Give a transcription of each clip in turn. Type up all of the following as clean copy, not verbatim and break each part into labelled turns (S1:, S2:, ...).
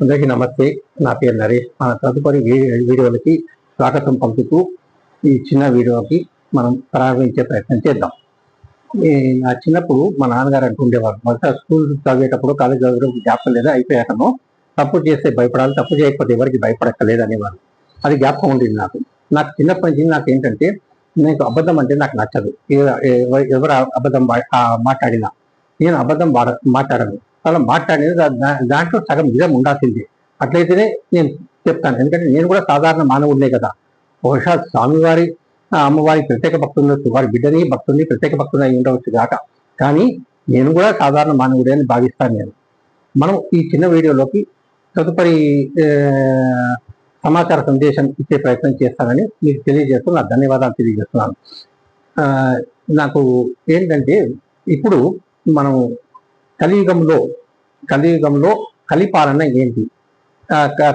S1: అందరికీ నమస్తే. నా పేరు నరేష్. మన తదుపరి వీడియోలకి స్వాగతం పంపుతూ ఈ చిన్న వీడియోకి మనం ప్రారంభించే ప్రయత్నం చేద్దాం. నా చిన్నప్పుడు మా నాన్నగారు అంటుండేవారు, మొదట స్కూల్ చదివేటప్పుడు, కాలేజ్ చదివేటప్పుడు జ్ఞాపకం లేదా, అయిపోయాకను తప్పు చేస్తే భయపడాలి, తప్పు చేయకపోతే ఎవరికి భయపడక్కలేదు అనేవారు. అది జ్ఞాపకం ఉండేది నాకు. చిన్నప్పటి నుంచి నాకు ఏంటంటే, నాకు అబద్ధం అంటే నాకు నచ్చదు. ఎవరు అబద్ధం మాట్లాడినా నేను అబద్ధం మాట్లాడను. అలా మాట్లాడేది దాంట్లో సగం నిజం ఉండాల్సిందే. అట్లయితేనే నేను చెప్తాను. ఎందుకంటే నేను కూడా సాధారణ మానవుడినే కదా. బహుశా స్వామివారి అమ్మవారి ప్రత్యేక భక్తులు ఉండొచ్చు, వారి బిడ్డని భక్తుల్ని ప్రత్యేక భక్తులు అయి ఉండవచ్చు కాక, కానీ నేను కూడా సాధారణ మానవుడే అని భావిస్తాను నేను. మనం ఈ చిన్న వీడియోలోకి తదుపరి సమాచార సందేశం ఇచ్చే ప్రయత్నం చేస్తానని మీకు తెలియజేస్తూ నా ధన్యవాదాలు తెలియజేస్తున్నాను. నాకు ఏంటంటే, ఇప్పుడు మనం కలియుగంలో కలిపాలన ఏంటి,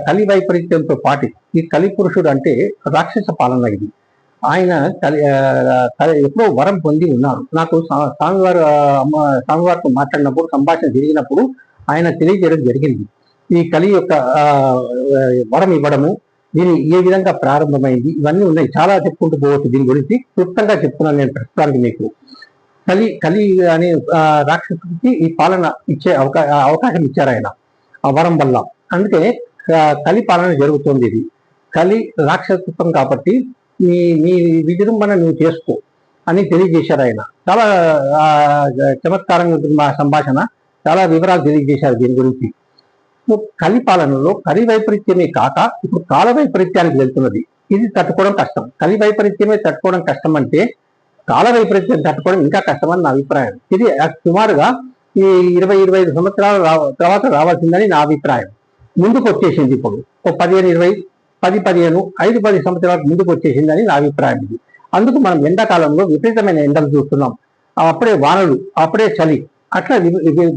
S1: కలి వైపరీత్యంతో పాటు ఈ కలి పురుషుడు అంటే రాక్షస పాలన. ఇది ఆయన ఎప్పుడో వరం పొంది ఉన్నారు. నాకు స్వామివారితో మాట్లాడినప్పుడు, సంభాషణ జరిగినప్పుడు ఆయన తెలియజేయడం జరిగింది. ఈ కలి యొక్క వరం ఇవ్వడము, దీని ఏ విధంగా ప్రారంభమైంది, ఇవన్నీ ఉన్నాయి. చాలా చెప్పుకుంటూ పోవచ్చు. దీని గురించి క్లుప్తంగా చెప్తున్నాను నేను ప్రస్తుతానికి మీకు. కలి అనే రాక్షసుడికి ఈ పాలన ఇచ్చే అవకాశం ఇచ్చారు ఆయన ఆ వరం వల్ల. అందుకే కలి పాలన జరుగుతుంది. ఇది కలి రాక్షసత్వం కాబట్టి నీ విజృంభణ నువ్వు చేసుకో అని తెలియజేశారు ఆయన. చాలా చమత్కారంగా ఉంటుంది మా సంభాషణ. చాలా వివరాలు తెలియజేశారు దీని గురించి. కలి పాలనలో కలి వైపరీత్యమే కాక ఇప్పుడు కాల వైపరీత్యానికి వెళ్తున్నది. ఇది తట్టుకోవడం కష్టం. కలి వైపరీత్యమే తట్టుకోవడం కష్టం అంటే కాల వైపరీత్యం తట్టుకోవడం ఇంకా కష్టమని నా అభిప్రాయం. ఇది సుమారుగా ఈ 20-25 సంవత్సరాల తర్వాత రావాల్సిందని నా అభిప్రాయం. ముందుకు వచ్చేసింది. ఇప్పుడు 10-15 సంవత్సరాల ముందుకు వచ్చేసిందని నా అభిప్రాయం ఇది. అందుకు మనం ఎండాకాలంలో విపరీతమైన ఎండలు చూస్తున్నాం. అప్పుడే వానలు, అప్పుడే చలి, అట్లా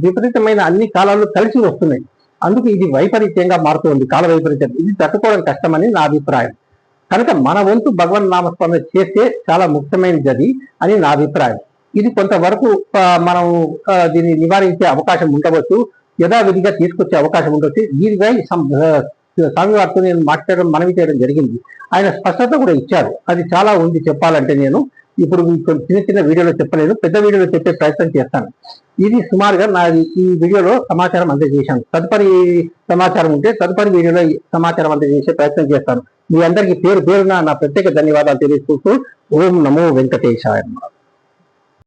S1: విపరీతమైన అన్ని కాలాలు కలిసి వస్తున్నాయి. అందుకు ఇది వైపరీత్యంగా మారుతుంది, కాల వైపరీత్యం. ఇది తట్టుకోవడం కష్టమని నా అభిప్రాయం. కనుక మన వంతు భగవన్ నామస్మరణ చేస్తే చాలా ముఖ్యమైనది అది అని నా అభిప్రాయం. ఇది కొంతవరకు మనం దీన్ని నివారించే అవకాశం ఉండవచ్చు, యథావిధిగా తీసుకొచ్చే అవకాశం ఉండవచ్చు. దీనిపై స్వామివారితో నేను మాట్లాడడం, మనవి చేయడం జరిగింది. ఆయన స్పష్టత కూడా ఇచ్చారు. అది చాలా ఉంది చెప్పాలంటే. నేను ఇప్పుడు చిన్న చిన్న వీడియోలో చెప్పలేను, పెద్ద వీడియోలో చెప్పే ప్రయత్నం చేస్తాను. ఇది సుమారుగా నా ఈ వీడియోలో సమాచారం అందజేశాను. తదుపరి సమాచారం ఉంటే తదుపరి వీడియోలో సమాచారం అందజేసే ప్రయత్నం చేస్తాను. మీ అందరికీ పేరు పేరున నా ప్రత్యేక ధన్యవాదాలు తెలియజేస్తూ ఓం నమో వెంకటేశాయ.